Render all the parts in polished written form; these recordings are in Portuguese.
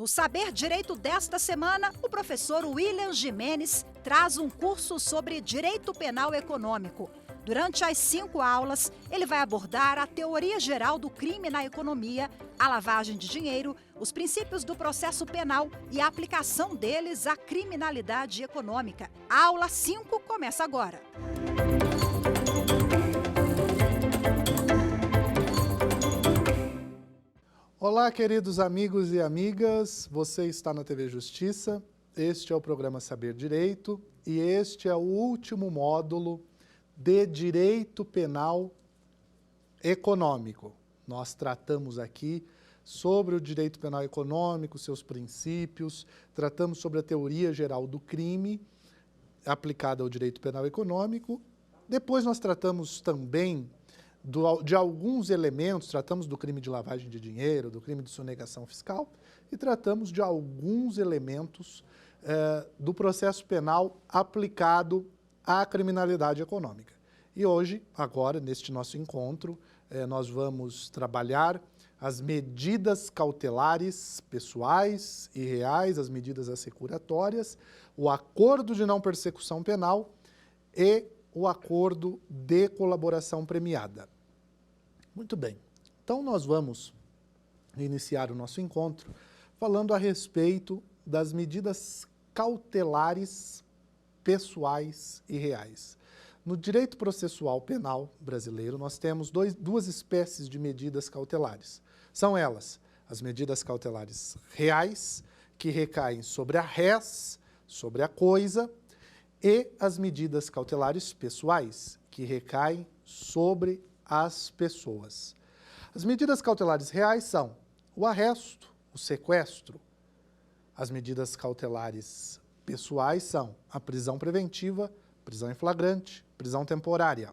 Saber Direito desta semana, o professor William Gimenez traz um curso sobre Direito Penal Econômico. Durante as 5 aulas, ele vai abordar a teoria geral do crime na economia, a lavagem de dinheiro, os princípios do processo penal e a aplicação deles à criminalidade econômica. A aula 5 começa agora. Olá, queridos amigos e amigas, você está na TV Justiça, este é o programa Saber Direito e este é o último módulo de Direito Penal Econômico. Nós tratamos aqui sobre o direito penal econômico, seus princípios, tratamos sobre a teoria geral do crime aplicada ao direito penal econômico. Depois nós tratamos também de alguns elementos, tratamos do crime de lavagem de dinheiro, do crime de sonegação fiscal e tratamos de alguns elementos do processo penal aplicado à criminalidade econômica. E hoje, agora, neste nosso encontro, nós vamos trabalhar as medidas cautelares pessoais e reais, as medidas assecuratórias, o acordo de não persecução penal e o acordo de colaboração premiada. Muito bem, então nós vamos iniciar o nosso encontro falando a respeito das medidas cautelares pessoais e reais. No direito processual penal brasileiro, nós temos duas espécies de medidas cautelares. São elas as medidas cautelares reais, que recaem sobre a res, sobre a coisa, e as medidas cautelares pessoais, que recaem sobre as pessoas. As medidas cautelares reais são o arresto, o sequestro. As medidas cautelares pessoais são a prisão preventiva, prisão em flagrante, prisão temporária.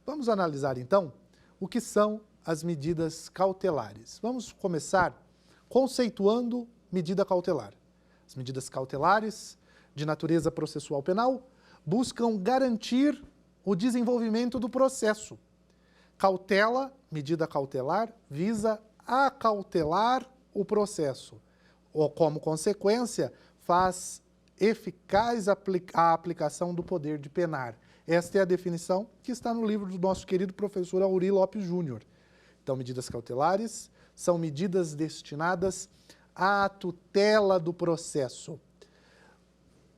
Vamos analisar, então, o que são as medidas cautelares. Vamos começar conceituando medida cautelar. As medidas cautelares de natureza processual penal buscam garantir o desenvolvimento do processo. Cautela, medida cautelar, visa acautelar o processo, ou como consequência, faz eficaz a aplicação do poder de penar. Esta é a definição que está no livro do nosso querido professor Aurí Lopes Júnior. Então, medidas cautelares são medidas destinadas à tutela do processo.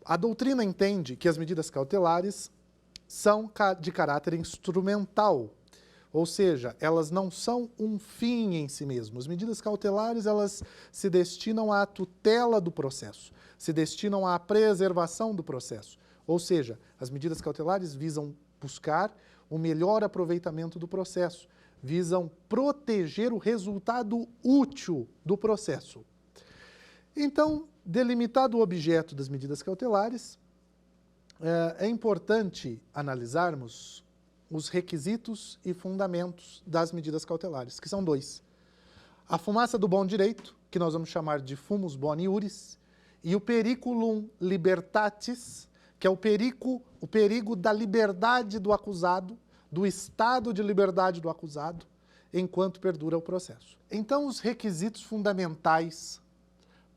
A doutrina entende que as medidas cautelares são de caráter instrumental, ou seja, elas não são um fim em si mesmo. As medidas cautelares, elas se destinam à tutela do processo, se destinam à preservação do processo. Ou seja, as medidas cautelares visam buscar o melhor aproveitamento do processo, visam proteger o resultado útil do processo. Então, delimitado o objeto das medidas cautelares, é importante analisarmos os requisitos e fundamentos das medidas cautelares, que são 2. A fumaça do bom direito, que nós vamos chamar de fumus boni iuris, e o periculum libertatis, que é o perigo da liberdade do acusado, do estado de liberdade do acusado, enquanto perdura o processo. Então, os requisitos fundamentais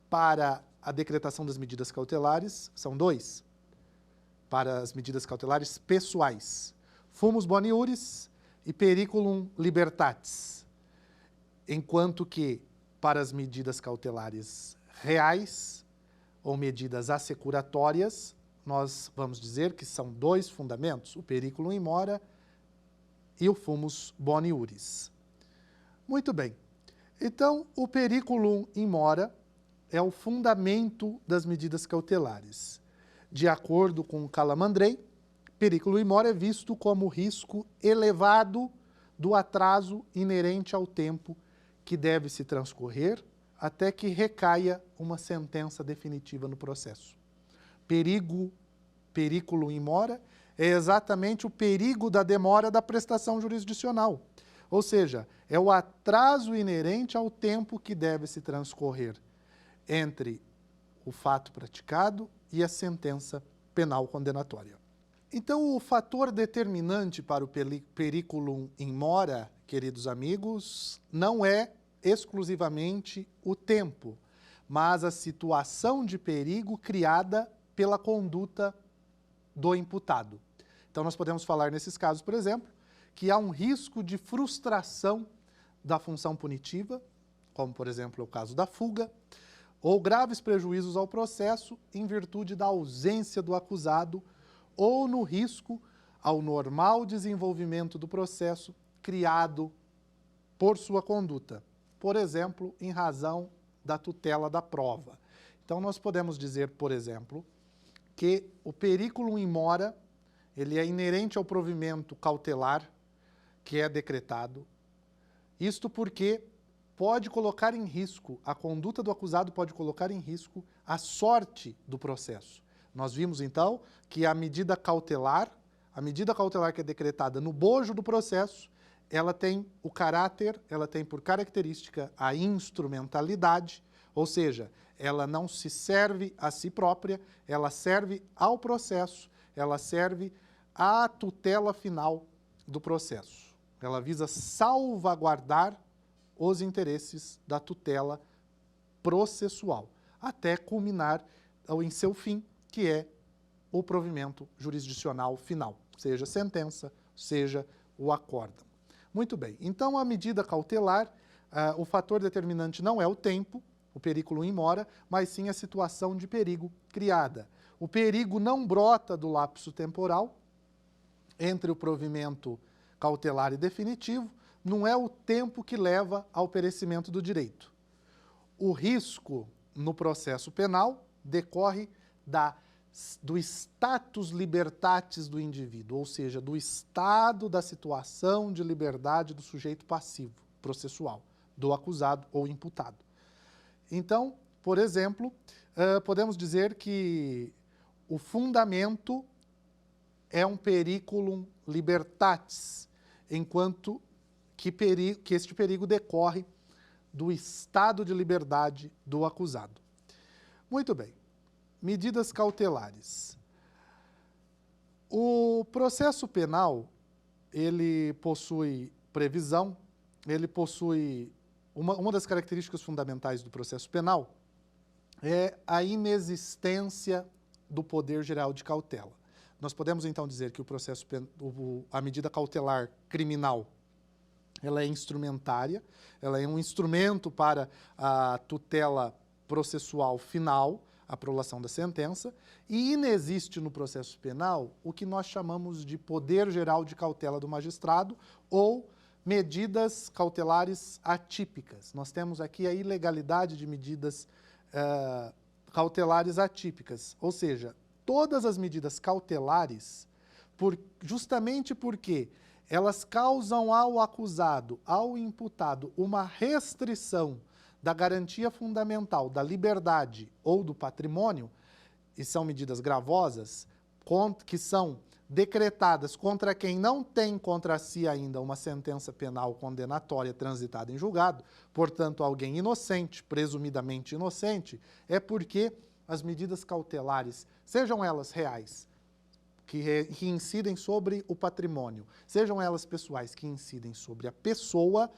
para a decretação das medidas cautelares são 2. Para as medidas cautelares pessoais, fumus boni iuris e periculum libertatis. Enquanto que, para as medidas cautelares reais ou medidas assecuratórias, nós vamos dizer que são 2 fundamentos, o periculum in mora e o fumus boni iuris. Muito bem. Então, o periculum in mora é o fundamento das medidas cautelares. De acordo com Calamandrei, periculum in mora é visto como risco elevado do atraso inerente ao tempo que deve se transcorrer até que recaia uma sentença definitiva no processo. Periculum in mora é exatamente o perigo da demora da prestação jurisdicional. Ou seja, é o atraso inerente ao tempo que deve se transcorrer entre o fato praticado e a sentença penal condenatória. Então, o fator determinante para o periculum in mora, queridos amigos, não é exclusivamente o tempo, mas a situação de perigo criada pela conduta do imputado. Então, nós podemos falar nesses casos, por exemplo, que há um risco de frustração da função punitiva, como, por exemplo, o caso da fuga, ou graves prejuízos ao processo em virtude da ausência do acusado ou no risco ao normal desenvolvimento do processo criado por sua conduta, por exemplo, em razão da tutela da prova. Então, nós podemos dizer, por exemplo, que o periculum in mora, ele é inerente ao provimento cautelar que é decretado. Isto porque pode colocar em risco, a conduta do acusado pode colocar em risco a sorte do processo. Nós vimos, então, que a medida cautelar que é decretada no bojo do processo, ela tem o caráter, ela tem por característica a instrumentalidade, ou seja, ela não se serve a si própria, ela serve ao processo, ela serve à tutela final do processo. Ela visa salvaguardar os interesses da tutela processual, até culminar em seu fim, que é o provimento jurisdicional final, seja sentença, seja o acórdão. Muito bem, então a medida cautelar, o fator determinante não é o tempo, o periculum in mora, mas sim a situação de perigo criada. O perigo não brota do lapso temporal entre o provimento cautelar e definitivo, não é o tempo que leva ao perecimento do direito. O risco no processo penal decorre do status libertatis do indivíduo, ou seja, do estado da situação de liberdade do sujeito passivo, processual, do acusado ou imputado. Então, por exemplo, podemos dizer que o fundamento é um periculum libertatis, enquanto que este perigo decorre do estado de liberdade do acusado. Muito bem. Medidas cautelares. O processo penal, ele possui previsão, ele possui... Uma das características fundamentais do processo penal é a inexistência do poder geral de cautela. Nós podemos, então, dizer que a medida cautelar criminal, ela é instrumentária, ela é um instrumento para a tutela processual final, a prolação da sentença, e inexiste no processo penal o que nós chamamos de poder geral de cautela do magistrado ou medidas cautelares atípicas. Nós temos aqui a ilegalidade de medidas cautelares atípicas, ou seja, todas as medidas cautelares, justamente porque elas causam ao acusado, ao imputado, uma restrição da garantia fundamental da liberdade ou do patrimônio, e são medidas gravosas, que são decretadas contra quem não tem contra si ainda uma sentença penal condenatória transitada em julgado, portanto, alguém inocente, presumidamente inocente, é porque as medidas cautelares, sejam elas reais, que incidem sobre o patrimônio, sejam elas pessoais, que incidem sobre a pessoa,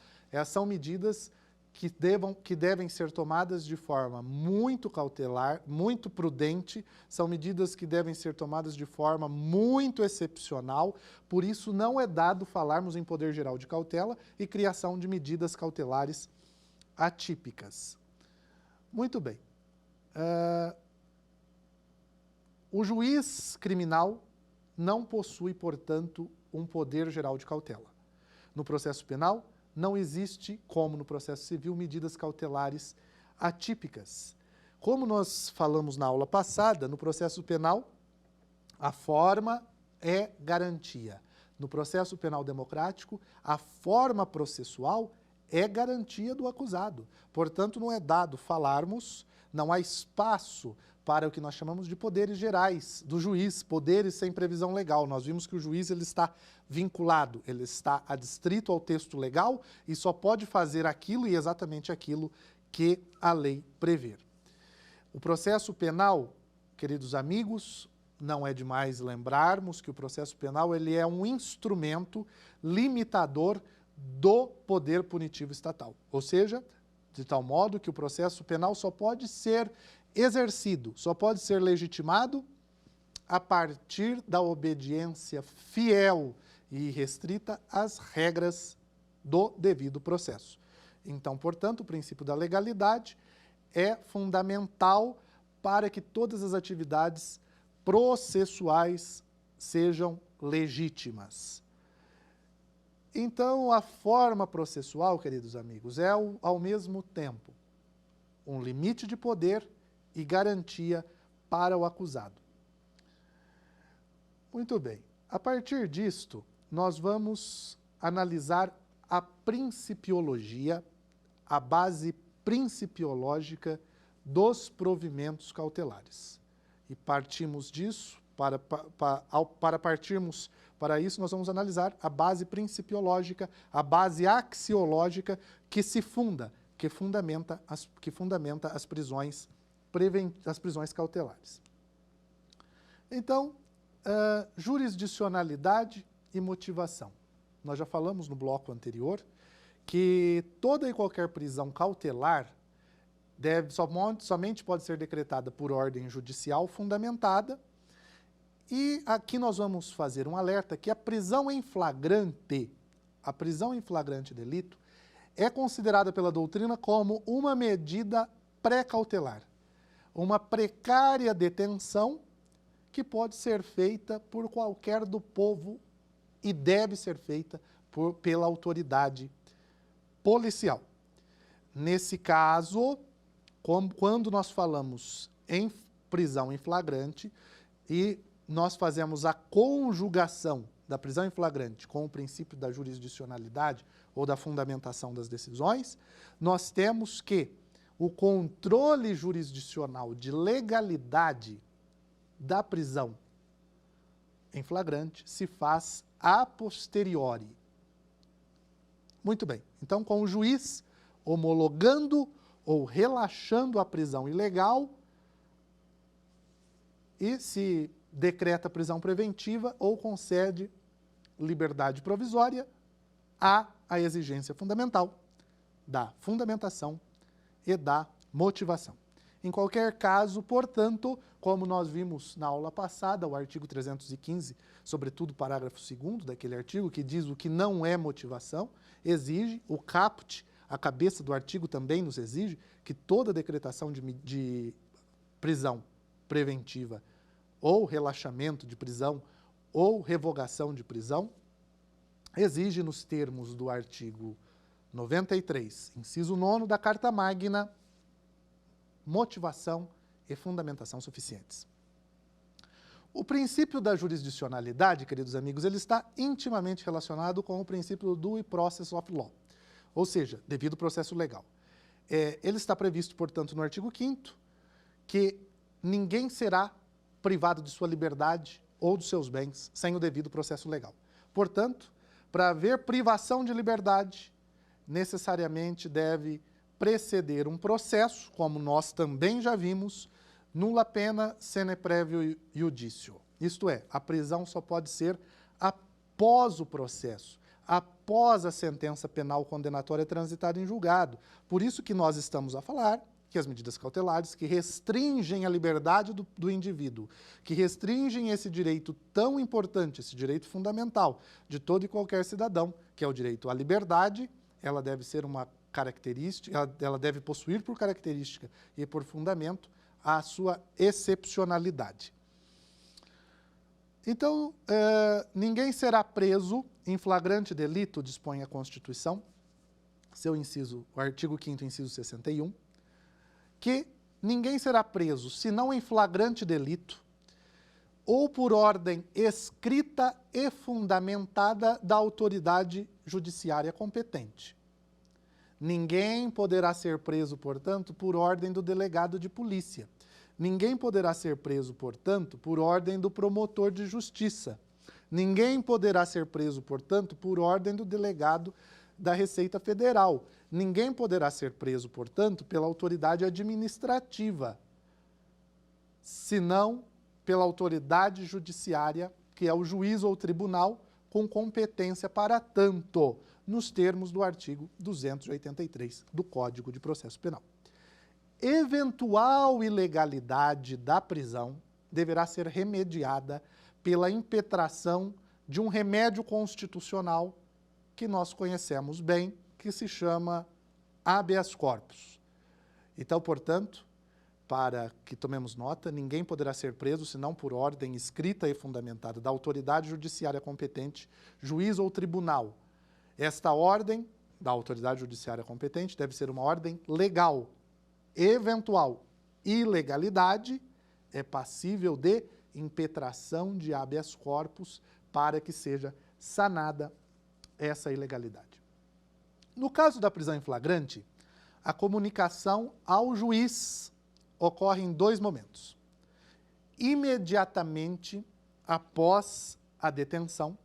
são medidas que devem ser tomadas de forma muito cautelar, muito prudente, são medidas que devem ser tomadas de forma muito excepcional, por isso não é dado falarmos em poder geral de cautela e criação de medidas cautelares atípicas. Muito bem. O juiz criminal não possui, portanto, um poder geral de cautela. No processo penal, não existe, como no processo civil, medidas cautelares atípicas. Como nós falamos na aula passada, no processo penal, a forma é garantia. No processo penal democrático, a forma processual é garantia do acusado. Portanto, não é dado falarmos, não há espaço para o que nós chamamos de poderes gerais do juiz, poderes sem previsão legal. Nós vimos que o juiz ele está vinculado, ele está adstrito ao texto legal e só pode fazer aquilo e exatamente aquilo que a lei prevê. O processo penal, queridos amigos, não é demais lembrarmos que o processo penal ele é um instrumento limitador do poder punitivo estatal, ou seja, de tal modo que o processo penal só pode ser exercido, só pode ser legitimado a partir da obediência fiel e restrita às regras do devido processo. Então, portanto, o princípio da legalidade é fundamental para que todas as atividades processuais sejam legítimas. Então, a forma processual, queridos amigos, é ao mesmo tempo um limite de poder e garantia para o acusado. Muito bem. A partir disto, nós vamos analisar a principiologia, a base principiológica dos provimentos cautelares. E partimos disso, para partirmos para isso, nós vamos analisar a base principiológica, a base axiológica que fundamenta as prisões cautelares. Então, jurisdicionalidade e motivação. Nós já falamos no bloco anterior que toda e qualquer prisão cautelar somente pode ser decretada por ordem judicial fundamentada. E aqui nós vamos fazer um alerta que a prisão em flagrante delito, é considerada pela doutrina como uma medida pré-cautelar, uma precária detenção que pode ser feita por qualquer do povo e deve ser feita pela autoridade policial. Nesse caso, quando nós falamos em prisão em flagrante e nós fazemos a conjugação da prisão em flagrante com o princípio da jurisdicionalidade ou da fundamentação das decisões, nós temos que o controle jurisdicional de legalidade da prisão em flagrante se faz a posteriori. Muito bem. Então, com o juiz homologando ou relaxando a prisão ilegal e se decreta prisão preventiva ou concede liberdade provisória, há a exigência fundamental da fundamentação e da motivação. Em qualquer caso, portanto, como nós vimos na aula passada, o artigo 315, sobretudo o parágrafo 2º daquele artigo, que diz o que não é motivação, exige, o caput, a cabeça do artigo também nos exige, que toda decretação de prisão preventiva ou relaxamento de prisão ou revogação de prisão exige, nos termos do artigo 93, inciso 9 da Carta Magna, motivação e fundamentação suficientes. O princípio da jurisdicionalidade, queridos amigos, ele está intimamente relacionado com o princípio do due process of law, ou seja, devido processo legal. Ele está previsto, portanto, no artigo 5º, que ninguém será privado de sua liberdade ou dos seus bens sem o devido processo legal. Portanto, para haver privação de liberdade, necessariamente deve preceder um processo, como nós também já vimos, nulla pena sine previo iudicio. Isto é, a prisão só pode ser após o processo, após a sentença penal condenatória transitada em julgado. Por isso que nós estamos a falar que as medidas cautelares que restringem a liberdade do indivíduo, que restringem esse direito tão importante, esse direito fundamental de todo e qualquer cidadão, que é o direito à liberdade, ela deve ser uma característica, ela deve possuir por característica e por fundamento a sua excepcionalidade. Então, ninguém será preso em flagrante delito, dispõe a Constituição, o artigo 5º, inciso 61, que ninguém será preso, senão em flagrante delito, ou por ordem escrita e fundamentada da autoridade judiciária competente. Ninguém poderá ser preso, portanto, por ordem do delegado de polícia. Ninguém poderá ser preso, portanto, por ordem do promotor de justiça. Ninguém poderá ser preso, portanto, por ordem do delegado da Receita Federal. Ninguém poderá ser preso, portanto, pela autoridade administrativa, senão pela autoridade judiciária, que é o juiz ou tribunal, com competência para tanto, nos termos do artigo 283 do Código de Processo Penal. Eventual ilegalidade da prisão deverá ser remediada pela impetração de um remédio constitucional que nós conhecemos bem, que se chama habeas corpus. Então, portanto, para que tomemos nota, ninguém poderá ser preso senão por ordem escrita e fundamentada da autoridade judiciária competente, juiz ou tribunal. Esta ordem da autoridade judiciária competente deve ser uma ordem legal. Eventual ilegalidade é passível de impetração de habeas corpus para que seja sanada essa ilegalidade. No caso da prisão em flagrante, a comunicação ao juiz ocorre em dois momentos. Imediatamente após a detenção.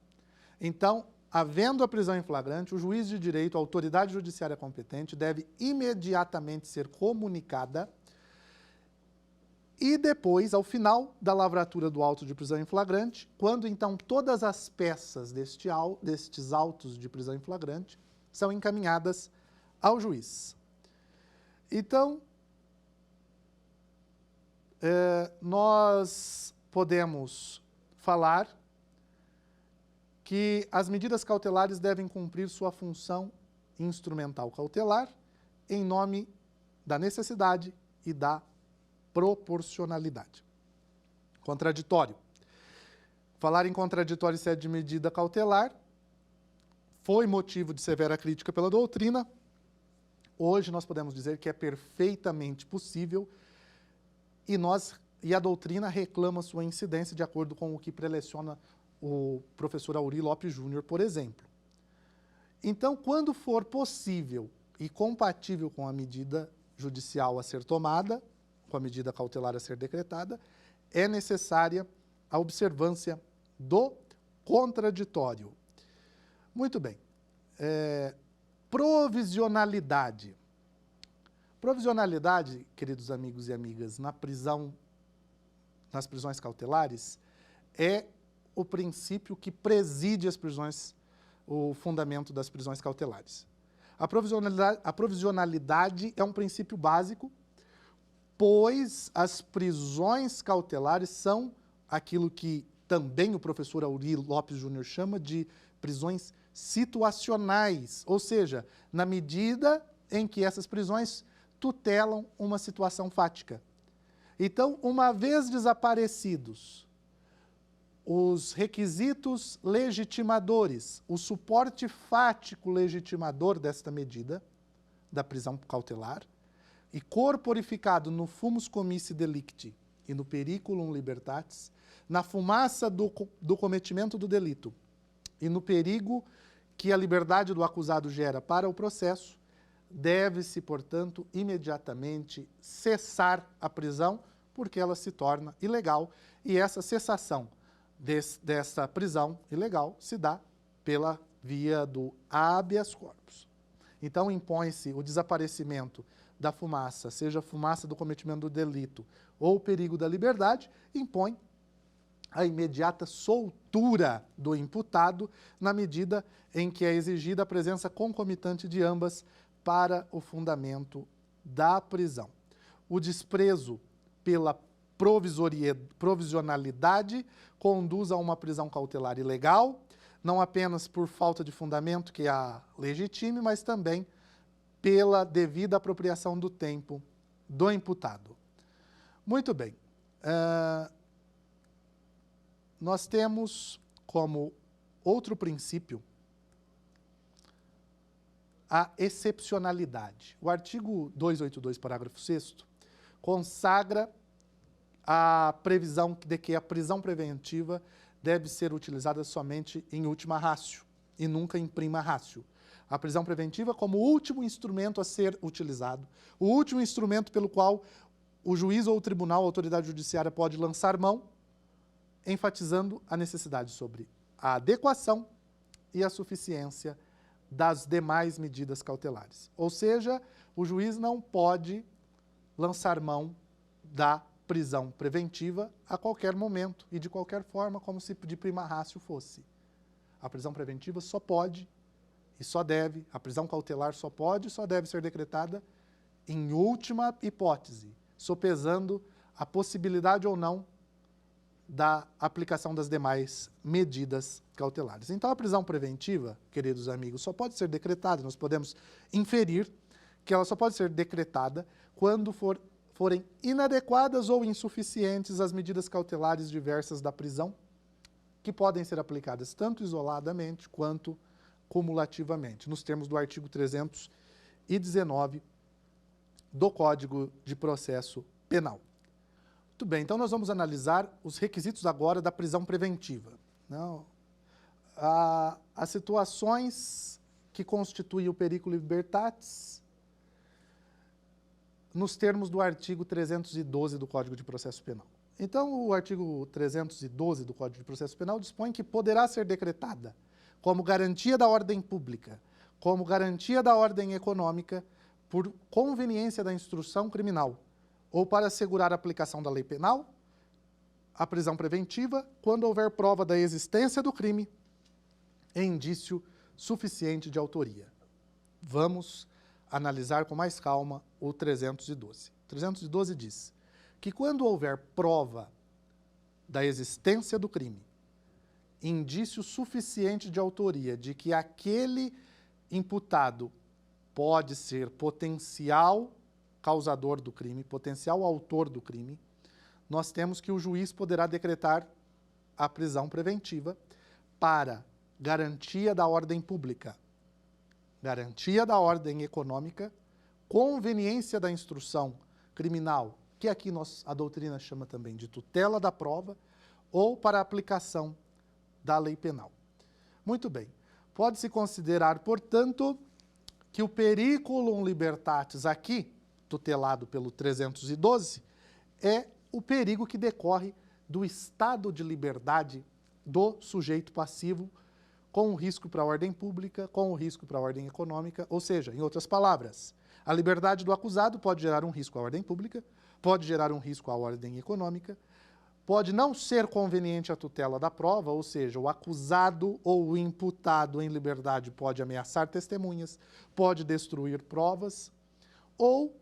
Então, havendo a prisão em flagrante, o juiz de direito, a autoridade judiciária competente, deve imediatamente ser comunicada e depois, ao final da lavratura do auto de prisão em flagrante, quando então todas as peças destes autos de prisão em flagrante são encaminhadas ao juiz. Então, nós podemos falar que as medidas cautelares devem cumprir sua função instrumental cautelar em nome da necessidade e da proporcionalidade. Contraditório. Falar em contraditório e sede de medida cautelar foi motivo de severa crítica pela doutrina. Hoje nós podemos dizer que é perfeitamente possível e a doutrina reclama sua incidência de acordo com o que preleciona o professor Aurí Lopes Júnior, por exemplo. Então, quando for possível e compatível com a medida judicial a ser tomada, com a medida cautelar a ser decretada, é necessária a observância do contraditório. Muito bem. Provisionalidade. Provisionalidade, queridos amigos e amigas, nas prisões cautelares, é o princípio que preside as prisões, o fundamento das prisões cautelares. A provisionalidade é um princípio básico, pois as prisões cautelares são aquilo que também o professor Aurí Lopes Júnior chama de prisões situacionais, ou seja, na medida em que essas prisões tutelam uma situação fática. Então, uma vez desaparecidos os requisitos legitimadores, o suporte fático legitimador desta medida, da prisão cautelar, e corporificado no fumus comissi delicti e no periculum libertatis, na fumaça do cometimento do delito e no perigo que a liberdade do acusado gera para o processo, deve-se, portanto, imediatamente cessar a prisão, porque ela se torna ilegal, e essa cessação dessa prisão ilegal se dá pela via do habeas corpus. Então, impõe-se o desaparecimento da fumaça, seja a fumaça do cometimento do delito ou o perigo da liberdade, impõe a imediata soltura do imputado na medida em que é exigida a presença concomitante de ambas para o fundamento da prisão. O desprezo pela provisionalidade conduz a uma prisão cautelar ilegal, não apenas por falta de fundamento que a legitime, mas também pela devida apropriação do tempo do imputado. Muito bem. Nós temos como outro princípio a excepcionalidade. O artigo 282, parágrafo 6º, consagra a previsão de que a prisão preventiva deve ser utilizada somente em última ratio e nunca em prima ratio. A prisão preventiva como último instrumento a ser utilizado, o último instrumento pelo qual o juiz ou o tribunal, a autoridade judiciária pode lançar mão, enfatizando a necessidade sobre a adequação e a suficiência das demais medidas cautelares. Ou seja, o juiz não pode lançar mão da prisão preventiva a qualquer momento e de qualquer forma, como se de prima ratio fosse. A prisão preventiva só pode e a prisão cautelar só deve ser decretada em última hipótese, sopesando a possibilidade ou não da aplicação das demais medidas cautelares. Então, a prisão preventiva, queridos amigos, só pode ser decretada, nós podemos inferir que ela só pode ser decretada quando forem inadequadas ou insuficientes as medidas cautelares diversas da prisão, que podem ser aplicadas tanto isoladamente quanto cumulativamente, nos termos do artigo 319 do Código de Processo Penal. Muito bem, então nós vamos analisar os requisitos agora da prisão preventiva. As situações que constituem o periculum libertatis, nos termos do artigo 312 do Código de Processo Penal. Então, o artigo 312 do Código de Processo Penal dispõe que poderá ser decretada como garantia da ordem pública, como garantia da ordem econômica, por conveniência da instrução criminal, ou para assegurar a aplicação da lei penal, a prisão preventiva, quando houver prova da existência do crime e indício suficiente de autoria. Vamos analisar com mais calma o 312. O 312 diz que quando houver prova da existência do crime, indício suficiente de autoria de que aquele imputado pode ser potencial causador do crime, potencial autor do crime, nós temos que o juiz poderá decretar a prisão preventiva para garantia da ordem pública, garantia da ordem econômica, conveniência da instrução criminal, que aqui a doutrina chama também de tutela da prova, ou para aplicação da lei penal. Muito bem. Pode-se considerar, portanto, que o periculum libertatis aqui, tutelado pelo 312, é o perigo que decorre do estado de liberdade do sujeito passivo, com o risco para a ordem pública, com o risco para a ordem econômica, ou seja, em outras palavras, a liberdade do acusado pode gerar um risco à ordem pública, pode gerar um risco à ordem econômica, pode não ser conveniente a tutela da prova, ou seja, o acusado ou o imputado em liberdade pode ameaçar testemunhas, pode destruir provas, ou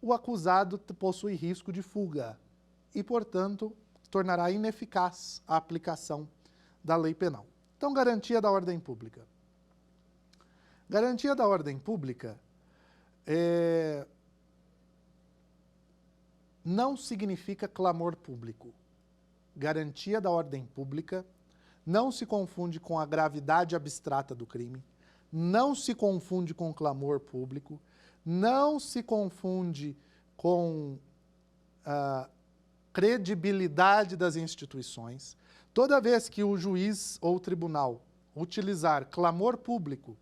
o acusado possui risco de fuga e, portanto, tornará ineficaz a aplicação da lei penal. Então, garantia da ordem pública. Garantia da ordem pública não significa clamor público. Garantia da ordem pública não se confunde com a gravidade abstrata do crime, não se confunde com clamor público, não se confunde com a credibilidade das instituições. Toda vez que o juiz ou o tribunal utilizar clamor público,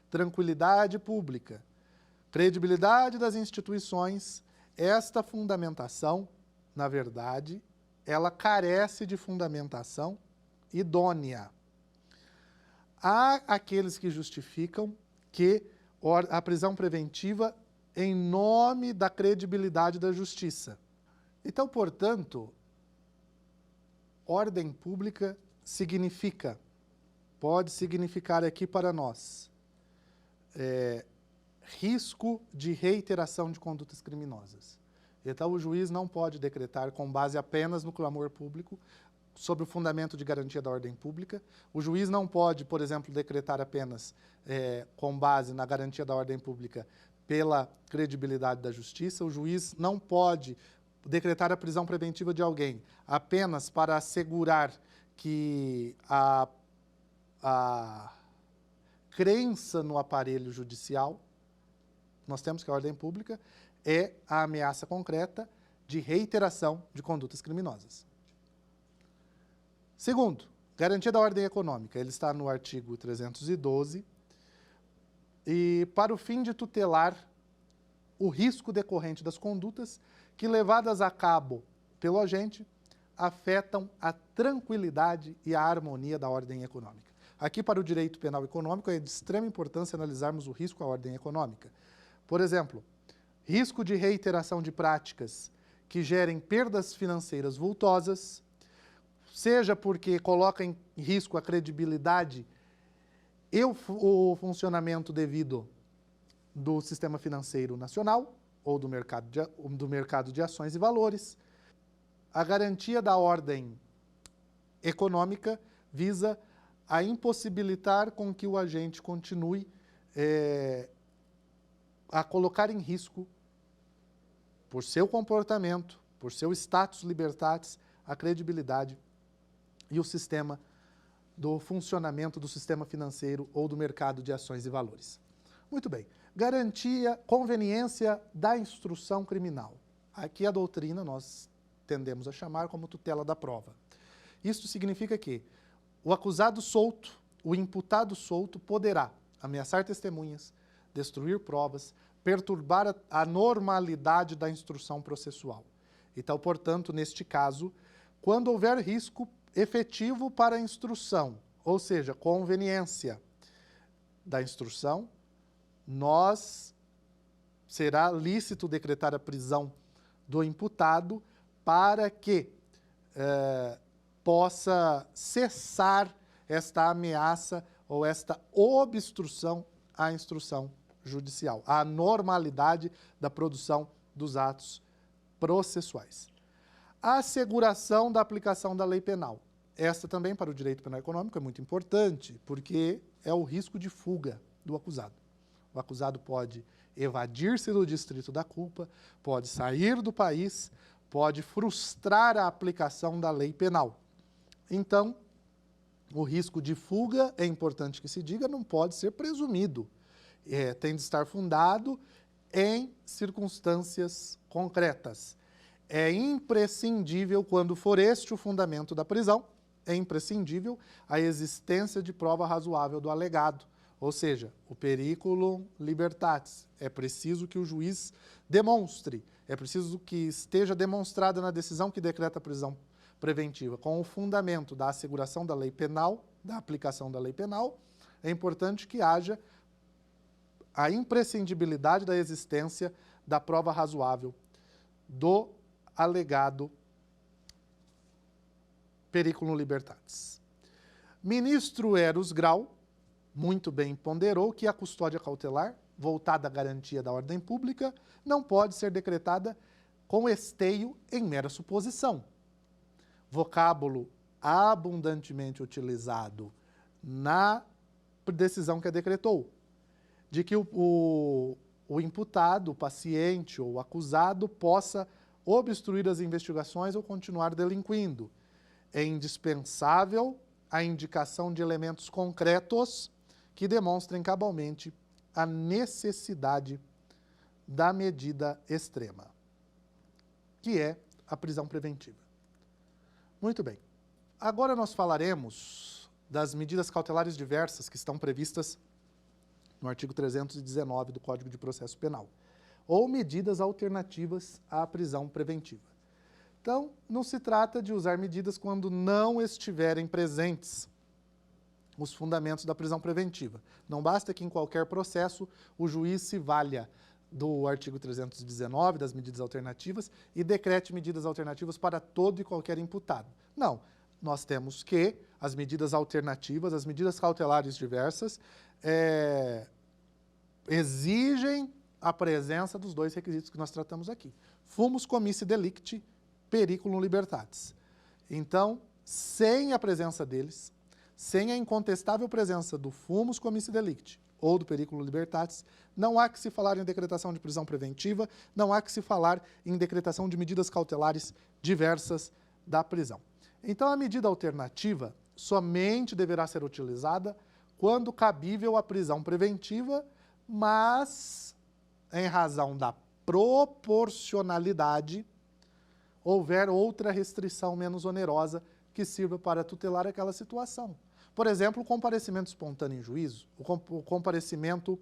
tranquilidade pública, credibilidade das instituições, esta fundamentação, na verdade, ela carece de fundamentação idônea. Há aqueles que justificam que a prisão preventiva em nome da credibilidade da justiça. Então, portanto, ordem pública pode significar aqui para nós, risco de reiteração de condutas criminosas. Então, o juiz não pode decretar com base apenas no clamor público, sobre o fundamento de garantia da ordem pública. O juiz não pode, por exemplo, decretar apenas com base na garantia da ordem pública pela credibilidade da justiça. O juiz não pode decretar a prisão preventiva de alguém apenas para assegurar que a crença no aparelho judicial. Nós temos que a ordem pública é a ameaça concreta de reiteração de condutas criminosas. Segundo, garantia da ordem econômica. Ele está no artigo 312 e para o fim de tutelar o risco decorrente das condutas que, levadas a cabo pelo agente, afetam a tranquilidade e a harmonia da ordem econômica. Aqui, para o direito penal econômico, é de extrema importância analisarmos o risco à ordem econômica. Por exemplo, risco de reiteração de práticas que gerem perdas financeiras vultosas, seja porque coloca em risco a credibilidade e o funcionamento devido do sistema financeiro nacional ou do mercado de ações e valores. A garantia da ordem econômica visa a impossibilitar com que o agente continue a colocar em risco, por seu comportamento, por seu status libertatis, a credibilidade e o sistema do funcionamento do sistema financeiro ou do mercado de ações e valores. Muito bem. Garantia, conveniência da instrução criminal. Aqui a doutrina nós tendemos a chamar como tutela da prova. Isto significa que o acusado solto, o imputado solto poderá ameaçar testemunhas, destruir provas, perturbar a normalidade da instrução processual. Então, portanto, neste caso, quando houver risco efetivo para a instrução, ou seja, conveniência da instrução, será lícito decretar a prisão do imputado para que possa cessar esta ameaça ou esta obstrução à instrução judicial, à normalidade da produção dos atos processuais. A asseguração da aplicação da lei penal. Esta também, para o direito penal econômico, é muito importante, porque é o risco de fuga do acusado. O acusado pode evadir-se do distrito da culpa, pode sair do país, pode frustrar a aplicação da lei penal. Então, o risco de fuga, é importante que se diga, não pode ser presumido. Tem de estar fundado em circunstâncias concretas. É imprescindível, quando for este o fundamento da prisão, é imprescindível a existência de prova razoável do alegado, ou seja, o periculum libertatis. É preciso que o juiz demonstre, é preciso que esteja demonstrada na decisão que decreta a prisão preventiva, com o fundamento da asseguração da lei penal, da aplicação da lei penal, é importante que haja a imprescindibilidade da existência da prova razoável do alegado periculum libertatis. Ministro Eros Grau muito bem ponderou que a custódia cautelar, voltada à garantia da ordem pública, não pode ser decretada com esteio em mera suposição. Vocábulo abundantemente utilizado na decisão que a decretou, de que o imputado, o paciente ou o acusado possa obstruir as investigações ou continuar delinquindo. É indispensável a indicação de elementos concretos que demonstrem cabalmente a necessidade da medida extrema, que é a prisão preventiva. Muito bem. Agora nós falaremos das medidas cautelares diversas que estão previstas no artigo 319 do Código de Processo Penal, ou medidas alternativas à prisão preventiva. Então, não se trata de usar medidas quando não estiverem presentes os fundamentos da prisão preventiva. Não basta que em qualquer processo o juiz se valha do artigo 319, das medidas alternativas, e decrete medidas alternativas para todo e qualquer imputado. Não, nós temos que as medidas alternativas, as medidas cautelares diversas, exigem a presença dos dois requisitos que nós tratamos aqui. Fumus comissi delicti, periculum libertatis. Então, sem a presença deles, sem a incontestável presença do fumus comissi delicti ou do periculum libertatis, não há que se falar em decretação de prisão preventiva, não há que se falar em decretação de medidas cautelares diversas da prisão. Então, a medida alternativa somente deverá ser utilizada quando cabível a prisão preventiva, mas, em razão da proporcionalidade, houver outra restrição menos onerosa que sirva para tutelar aquela situação. Por exemplo, o comparecimento espontâneo em juízo, o comparecimento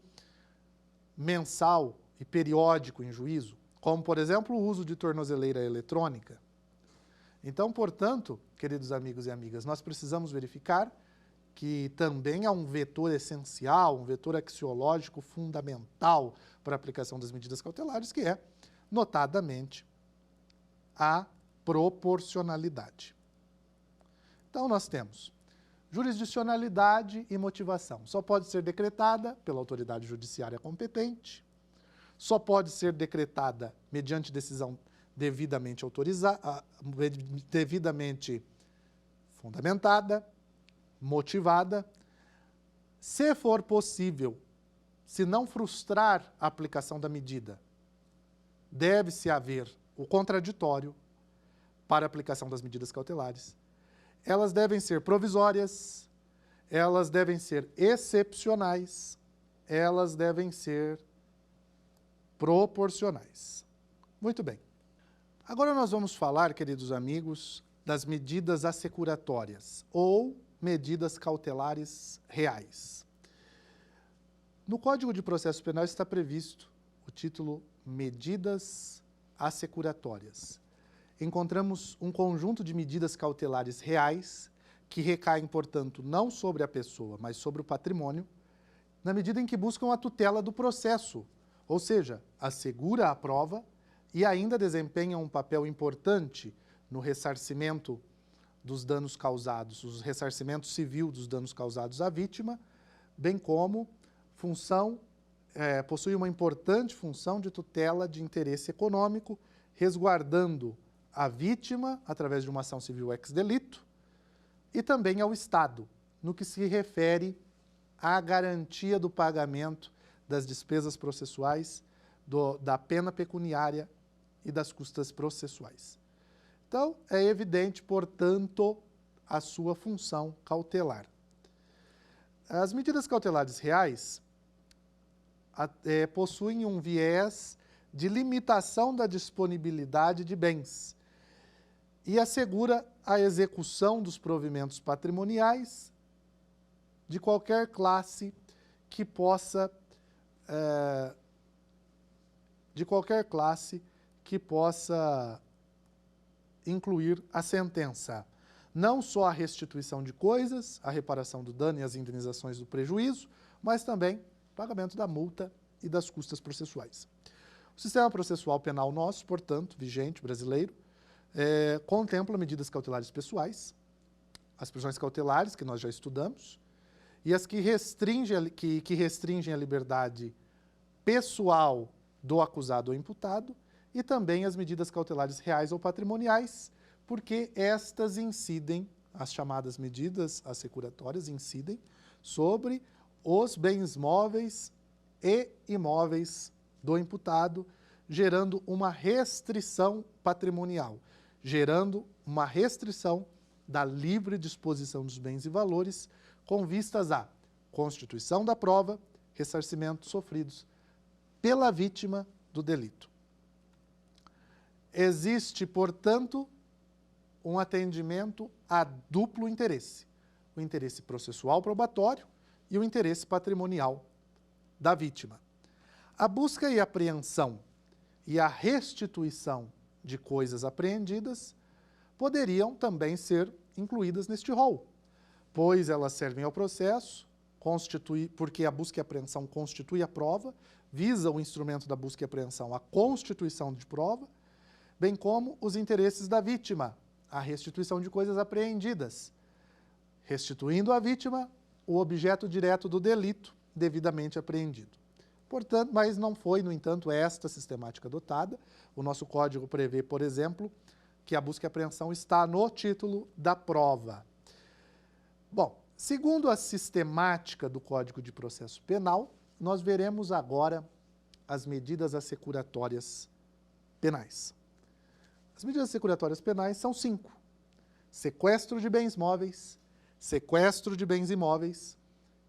mensal e periódico em juízo, como, por exemplo, o uso de tornozeleira eletrônica. Então, portanto, queridos amigos e amigas, nós precisamos verificar que também há um vetor essencial, um vetor axiológico fundamental para a aplicação das medidas cautelares, que é, notadamente, a proporcionalidade. Então, nós temos Jurisdicionalidade e motivação. Só pode ser decretada pela autoridade judiciária competente, só pode ser decretada mediante decisão devidamente autorizada, devidamente fundamentada, motivada. Se for possível, se não frustrar a aplicação da medida, deve-se haver o contraditório para a aplicação das medidas cautelares. Elas devem ser provisórias, elas devem ser excepcionais, elas devem ser proporcionais. Muito bem. Agora nós vamos falar, queridos amigos, das medidas assecuratórias ou medidas cautelares reais. No Código de Processo Penal está previsto o título Medidas Assecuratórias. Encontramos um conjunto de medidas cautelares reais que recaem, portanto, não sobre a pessoa, mas sobre o patrimônio, na medida em que buscam a tutela do processo, ou seja, assegura a prova e ainda desempenham um papel importante no ressarcimento dos danos causados, o ressarcimento civil dos danos causados à vítima, bem como possui uma importante função de tutela de interesse econômico, resguardando a vítima através de uma ação civil ex delito e também ao Estado, no que se refere à garantia do pagamento das despesas processuais, da pena pecuniária e das custas processuais. Então, é evidente, portanto, a sua função cautelar. As medidas cautelares reais possuem um viés de limitação da disponibilidade de bens e assegura a execução dos provimentos patrimoniais de qualquer classe que possa incluir a sentença. Não só a restituição de coisas, a reparação do dano e as indenizações do prejuízo, mas também o pagamento da multa e das custas processuais. O sistema processual penal nosso, portanto, vigente, brasileiro, contempla medidas cautelares pessoais, as prisões cautelares, que nós já estudamos, e as que restringem a liberdade pessoal do acusado ou imputado, e também as medidas cautelares reais ou patrimoniais, porque estas incidem, as chamadas medidas assecuratórias incidem sobre os bens móveis e imóveis do imputado, gerando uma restrição patrimonial, gerando uma restrição da livre disposição dos bens e valores, com vistas à constituição da prova, ressarcimentos sofridos pela vítima do delito. Existe, portanto, um atendimento a duplo interesse, o interesse processual probatório e o interesse patrimonial da vítima. A busca e apreensão e a restituição de coisas apreendidas poderiam também ser incluídas neste rol, pois elas servem ao processo, porque a busca e apreensão constitui a prova, visa o instrumento da busca e apreensão a constituição de prova, bem como os interesses da vítima, a restituição de coisas apreendidas, restituindo à vítima o objeto direto do delito devidamente apreendido. Portanto, mas não foi, no entanto, esta sistemática adotada. O nosso código prevê, por exemplo, que a busca e apreensão está no título da prova. Bom, segundo a sistemática do Código de Processo Penal, nós veremos agora as medidas assecuratórias penais. As medidas assecuratórias penais são 5. Sequestro de bens móveis, sequestro de bens imóveis,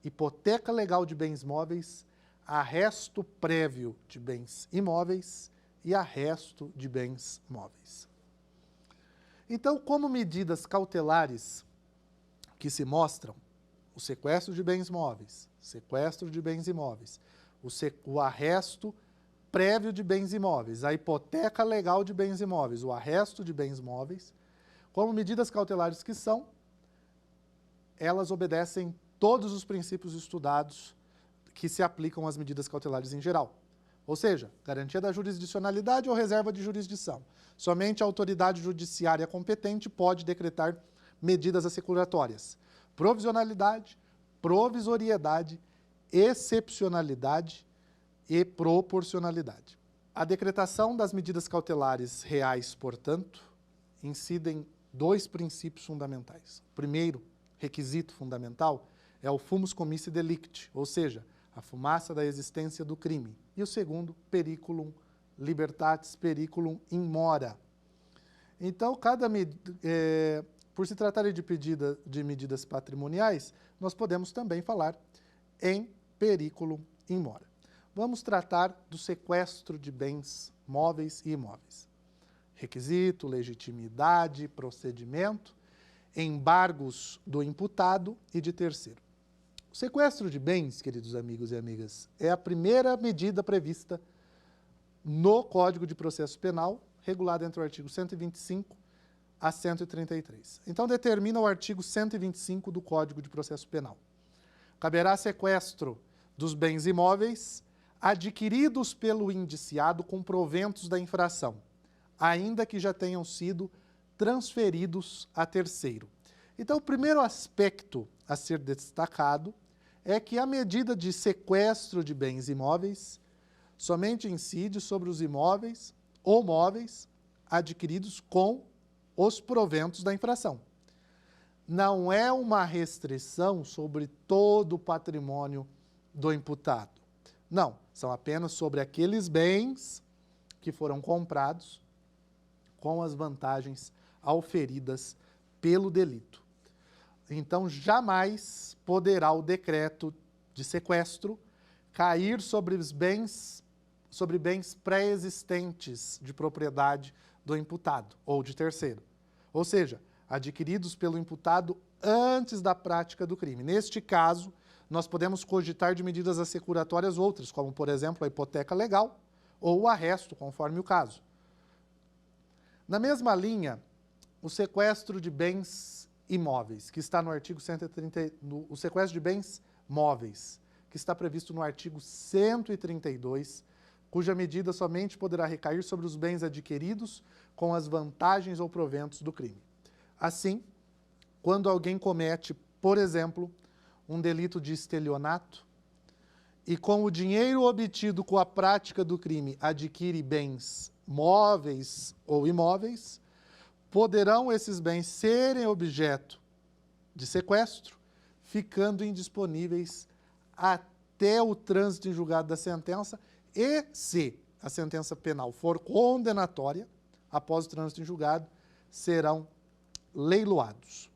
hipoteca legal de bens móveis, arresto prévio de bens imóveis e arresto de bens móveis. Então, como medidas cautelares que se mostram o sequestro de bens móveis, sequestro de bens imóveis, o arresto prévio de bens imóveis, a hipoteca legal de bens imóveis, o arresto de bens móveis, como medidas cautelares que são, elas obedecem todos os princípios estudados que se aplicam às medidas cautelares em geral. Ou seja, garantia da jurisdicionalidade ou reserva de jurisdição. Somente a autoridade judiciária competente pode decretar medidas assecuratórias. provisionalidade, provisoriedade, excepcionalidade e proporcionalidade. A decretação das medidas cautelares reais, portanto, incidem dois princípios fundamentais. O primeiro requisito fundamental é o fumus commissi delicti, ou seja, a fumaça da existência do crime. E o segundo, periculum libertatis, periculum in mora. Então, por se tratar de medidas patrimoniais, nós podemos também falar em periculum in mora. Vamos tratar do sequestro de bens móveis e imóveis. Requisito, legitimidade, procedimento, embargos do imputado e de terceiro. O sequestro de bens, queridos amigos e amigas, é a primeira medida prevista no Código de Processo Penal, regulado entre o artigo 125 a 133. Então, determina o artigo 125 do Código de Processo Penal. Caberá sequestro dos bens imóveis adquiridos pelo indiciado com proventos da infração, ainda que já tenham sido transferidos a terceiro. Então, o primeiro aspecto a ser destacado é que a medida de sequestro de bens imóveis somente incide sobre os imóveis ou móveis adquiridos com os proventos da infração. Não é uma restrição sobre todo o patrimônio do imputado. Não, são apenas sobre aqueles bens que foram comprados com as vantagens auferidas pelo delito. Então, jamais poderá o decreto de sequestro cair sobre bens pré-existentes de propriedade do imputado ou de terceiro. Ou seja, adquiridos pelo imputado antes da prática do crime. Neste caso, nós podemos cogitar de medidas assecuratórias outras, como, por exemplo, a hipoteca legal ou o arresto, conforme o caso. Na mesma linha, o sequestro de bens imóveis, que está no artigo 130, o sequestro de bens móveis, que está previsto no artigo 132, cuja medida somente poderá recair sobre os bens adquiridos com as vantagens ou proventos do crime. Assim, quando alguém comete, por exemplo, um delito de estelionato e com o dinheiro obtido com a prática do crime adquire bens móveis ou imóveis, poderão esses bens serem objeto de sequestro, ficando indisponíveis até o trânsito em julgado da sentença e, se a sentença penal for condenatória, após o trânsito em julgado, serão leiloados.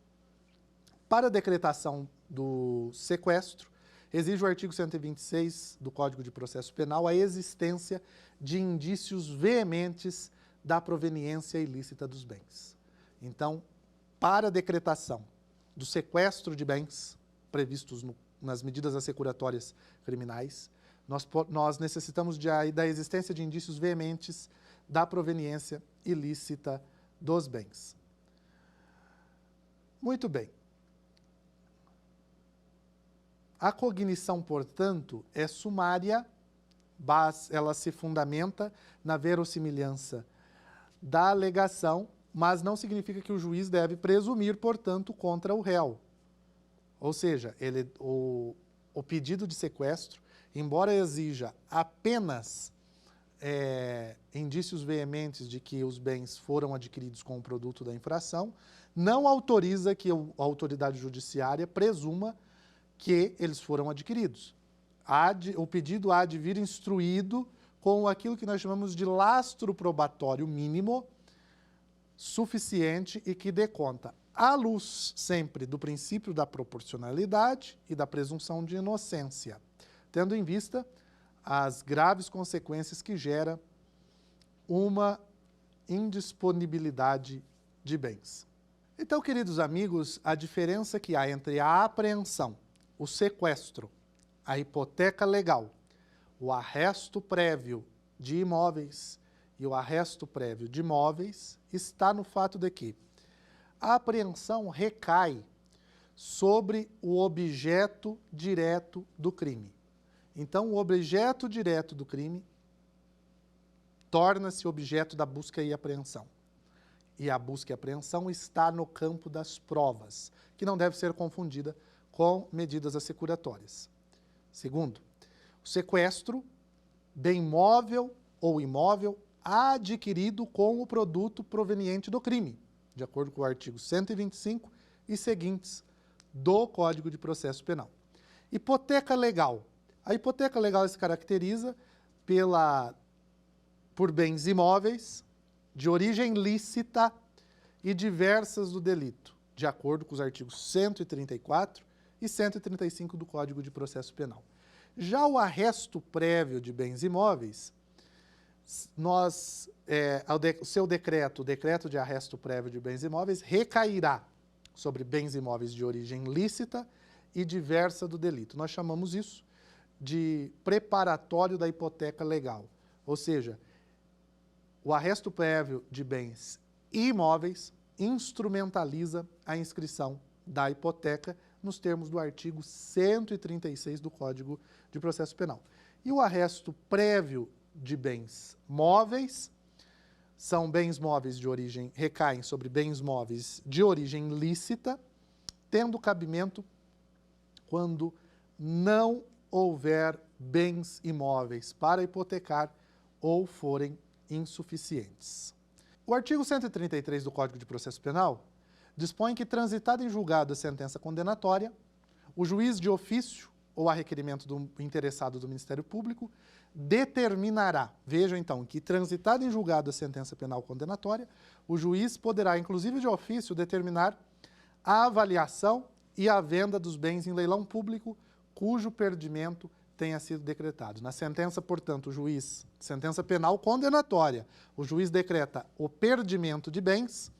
Para a decretação do sequestro, exige o artigo 126 do Código de Processo Penal a existência de indícios veementes da proveniência ilícita dos bens. Então, para a decretação do sequestro de bens previstos nas medidas assecuratórias criminais, nós necessitamos da existência de indícios veementes da proveniência ilícita dos bens. Muito bem. A cognição, portanto, é sumária, ela se fundamenta na verossimilhança da alegação, mas não significa que o juiz deve presumir, portanto, contra o réu. Ou seja, o pedido de sequestro, embora exija apenas indícios veementes de que os bens foram adquiridos com o produto da infração, não autoriza que a autoridade judiciária presuma que eles foram adquiridos. O pedido há de vir instruído com aquilo que nós chamamos de lastro probatório mínimo suficiente e que dê conta, à luz sempre do princípio da proporcionalidade e da presunção de inocência, tendo em vista as graves consequências que gera uma indisponibilidade de bens. Então, queridos amigos, a diferença que há entre a apreensão, o sequestro, a hipoteca legal, o arresto prévio de imóveis e o arresto prévio de imóveis está no fato de que a apreensão recai sobre o objeto direto do crime. Então, o objeto direto do crime torna-se objeto da busca e apreensão. e a busca e apreensão está no campo das provas, que não deve ser confundida com medidas assecuratórias. Segundo, o sequestro, bem móvel ou imóvel, adquirido com o produto proveniente do crime, de acordo com o artigo 125 e seguintes do Código de Processo Penal. Hipoteca legal. A hipoteca legal se caracteriza por bens imóveis de origem lícita e diversas do delito, de acordo com os artigos 134 e 135 do Código de Processo Penal. Já o arresto prévio de bens imóveis, o seu decreto, o decreto de arresto prévio de bens imóveis, recairá sobre bens imóveis de origem lícita e diversa do delito. Nós chamamos isso de preparatório da hipoteca legal, ou seja, o arresto prévio de bens imóveis instrumentaliza a inscrição da hipoteca nos termos do artigo 136 do Código de Processo Penal. E o arresto prévio de bens móveis são bens móveis de origem, recaem sobre bens móveis de origem lícita, tendo cabimento quando não houver bens imóveis para hipotecar ou forem insuficientes. O artigo 133 do Código de Processo Penal dispõe que, transitada em julgado a sentença condenatória, o juiz de ofício ou a requerimento do interessado do Ministério Público determinará, veja então, que transitada em julgado a sentença penal condenatória, o juiz poderá, inclusive de ofício, determinar a avaliação e a venda dos bens em leilão público cujo perdimento tenha sido decretado. Na sentença, portanto, o juiz, sentença penal condenatória, o juiz decreta o perdimento de bens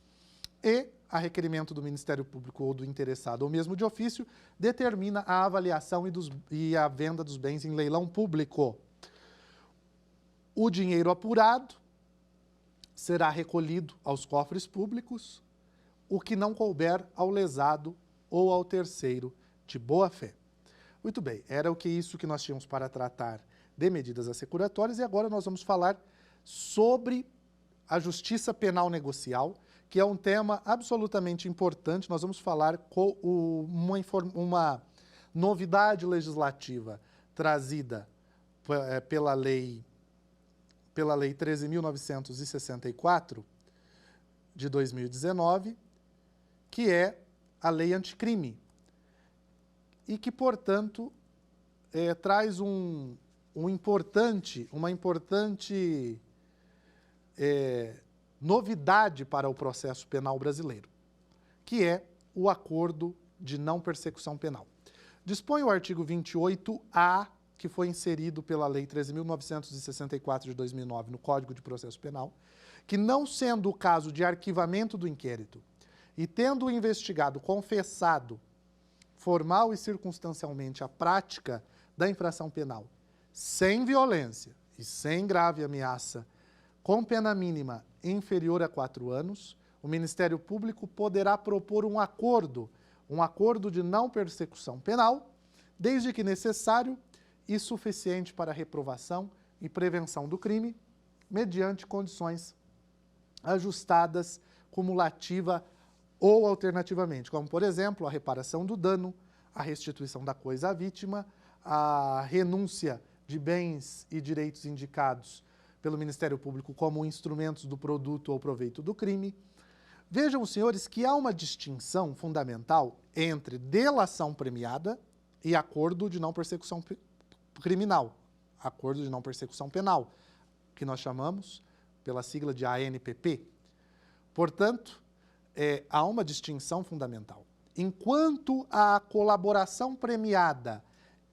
e, a requerimento do Ministério Público ou do interessado, ou mesmo de ofício, determina a avaliação e a venda dos bens em leilão público. O dinheiro apurado será recolhido aos cofres públicos, o que não couber ao lesado ou ao terceiro de boa-fé. Muito bem, era isso que nós tínhamos para tratar de medidas assecuratórias e agora nós vamos falar sobre a justiça penal negocial, que é um tema absolutamente importante. Nós vamos falar com uma novidade legislativa trazida pela Lei 13.964 de 2019, que é a Lei Anticrime, e que, portanto, traz uma importante novidade para o processo penal brasileiro, que é o acordo de não persecução penal. Dispõe o artigo 28A, que foi inserido pela Lei 13.964 de 2009 no Código de Processo Penal, que, não sendo o caso de arquivamento do inquérito e tendo o investigado confessado formal e circunstancialmente a prática da infração penal sem violência e sem grave ameaça, com pena mínima inferior a 4 anos, o Ministério Público poderá propor um acordo de não persecução penal, desde que necessário e suficiente para reprovação e prevenção do crime, mediante condições ajustadas, cumulativa ou alternativamente, como, por exemplo, a reparação do dano, a restituição da coisa à vítima, a renúncia de bens e direitos indicados pelo Ministério Público como instrumentos do produto ou proveito do crime. Vejam, senhores, que há uma distinção fundamental entre delação premiada e acordo de não persecução criminal, acordo de não persecução penal, que nós chamamos pela sigla de ANPP. Portanto, há uma distinção fundamental. Enquanto a colaboração premiada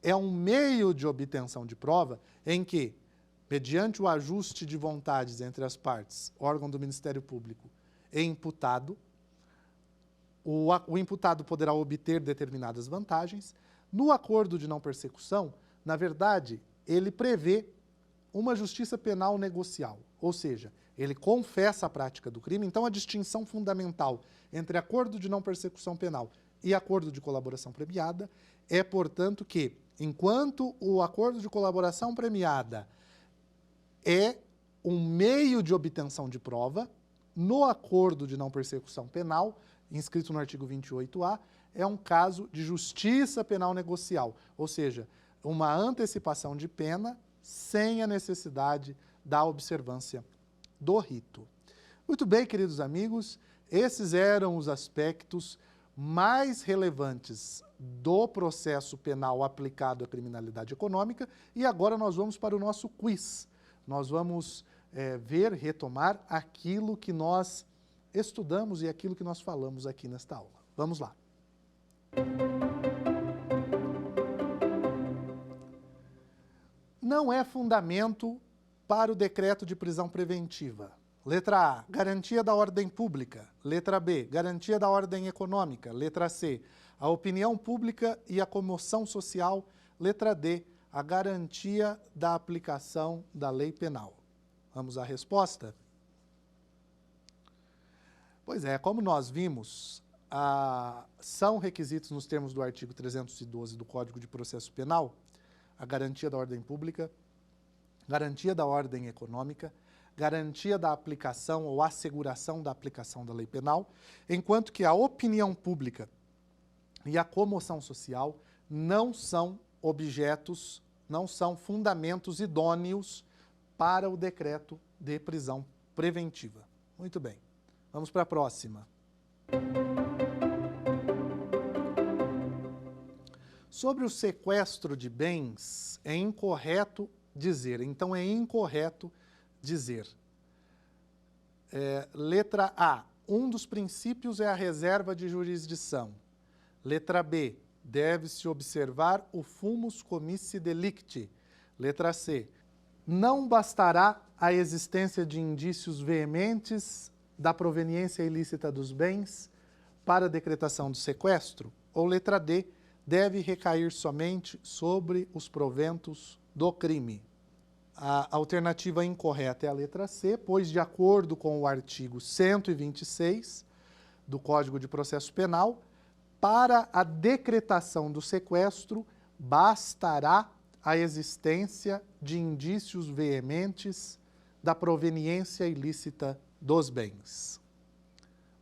é um meio de obtenção de prova em que, mediante o ajuste de vontades entre as partes, órgão do Ministério Público e imputado, o imputado poderá obter determinadas vantagens. No acordo de não persecução, na verdade, ele prevê uma justiça penal negocial, ou seja, ele confessa a prática do crime. Então, a distinção fundamental entre acordo de não persecução penal e acordo de colaboração premiada é, portanto, que, enquanto o acordo de colaboração premiada é um meio de obtenção de prova, no acordo de não persecução penal, inscrito no artigo 28A, é um caso de justiça penal negocial, ou seja, uma antecipação de pena sem a necessidade da observância do rito. Muito bem, queridos amigos, esses eram os aspectos mais relevantes do processo penal aplicado à criminalidade econômica e agora nós vamos para o nosso quiz. Nós vamos retomar aquilo que nós estudamos e aquilo que nós falamos aqui nesta aula. Vamos lá. Não é fundamento para o decreto de prisão preventiva. Letra A, garantia da ordem pública. Letra B, garantia da ordem econômica. Letra C, a opinião pública e a comoção social. Letra D, a garantia da aplicação da lei penal. Vamos à resposta? Pois é, como nós vimos, são requisitos nos termos do artigo 312 do Código de Processo Penal, a garantia da ordem pública, garantia da ordem econômica, garantia da aplicação ou asseguração da aplicação da lei penal, enquanto que a opinião pública e a comoção social não são objetos, não são fundamentos idôneos para o decreto de prisão preventiva. Muito bem, vamos para a próxima. Sobre o sequestro de bens, é incorreto dizer, então é incorreto dizer. Letra A, um dos princípios é a reserva de jurisdição. Letra B, deve-se observar o fumus comissi delicti. Letra C, não bastará a existência de indícios veementes da proveniência ilícita dos bens para a decretação do sequestro. Ou letra D, deve recair somente sobre os proventos do crime. A alternativa incorreta é a letra C, pois, de acordo com o artigo 126 do Código de Processo Penal, para a decretação do sequestro, bastará a existência de indícios veementes da proveniência ilícita dos bens.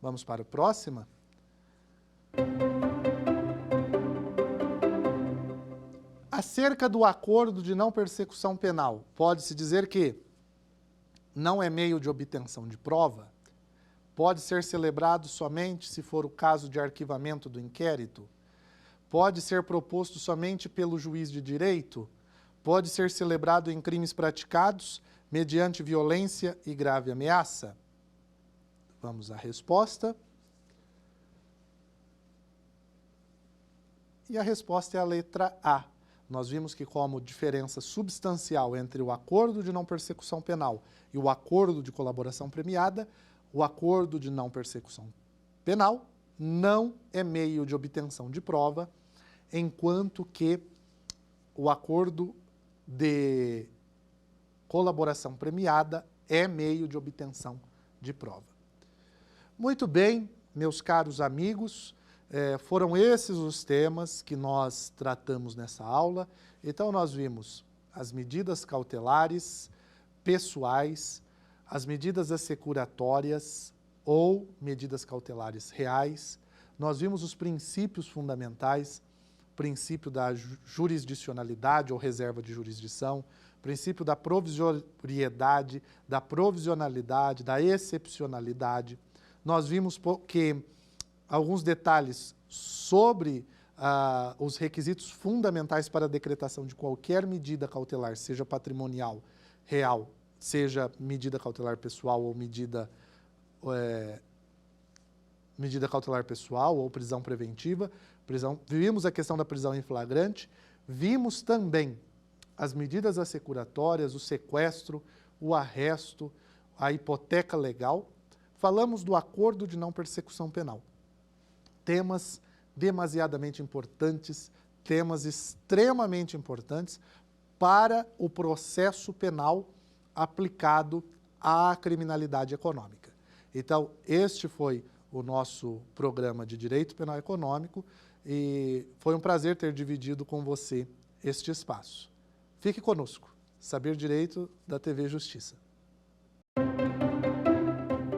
Vamos para a próxima? Acerca do acordo de não persecução penal, pode-se dizer que não é meio de obtenção de prova, pode ser celebrado somente se for o caso de arquivamento do inquérito, pode ser proposto somente pelo juiz de direito, pode ser celebrado em crimes praticados mediante violência e grave ameaça. Vamos à resposta. E a resposta é a letra A. Nós vimos que como diferença substancial entre o acordo de não persecução penal e o acordo de colaboração premiada, o acordo de não persecução penal não é meio de obtenção de prova, enquanto que o acordo de colaboração premiada é meio de obtenção de prova. Muito bem, meus caros amigos, foram esses os temas que nós tratamos nessa aula. Então, nós vimos as medidas cautelares pessoais, as medidas assecuratórias ou medidas cautelares reais. Nós vimos os princípios fundamentais, princípio da jurisdicionalidade ou reserva de jurisdição, princípio da provisoriedade, da provisionalidade, da excepcionalidade. Nós vimos que alguns detalhes sobre os requisitos fundamentais para a decretação de qualquer medida cautelar, seja patrimonial, real, seja medida cautelar pessoal ou medida cautelar pessoal ou prisão preventiva. Vimos a questão da prisão em flagrante, vimos também as medidas assecuratórias, o sequestro, o arresto, a hipoteca legal. Falamos do acordo de não persecução penal. Temas demasiadamente importantes, temas extremamente importantes para o processo penal aplicado à criminalidade econômica. Então, este foi o nosso programa de Direito Penal Econômico e foi um prazer ter dividido com você este espaço. Fique conosco. Saber Direito da TV Justiça.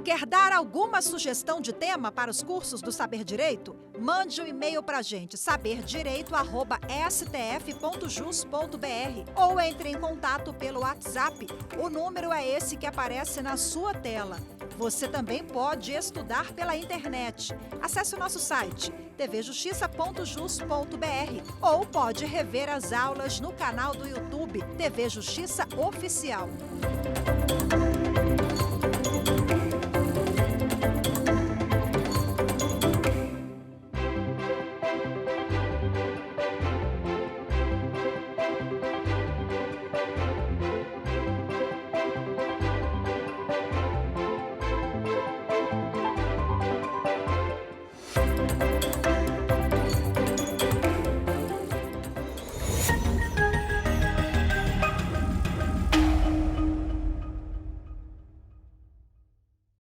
Quer dar alguma sugestão de tema para os cursos do Saber Direito? Mande um e-mail para a gente, saberdireito@stf.jus.br, ou entre em contato pelo WhatsApp. O número é esse que aparece na sua tela. Você também pode estudar pela internet. Acesse o nosso site tvjustiça.jus.br ou pode rever as aulas no canal do YouTube TV Justiça Oficial.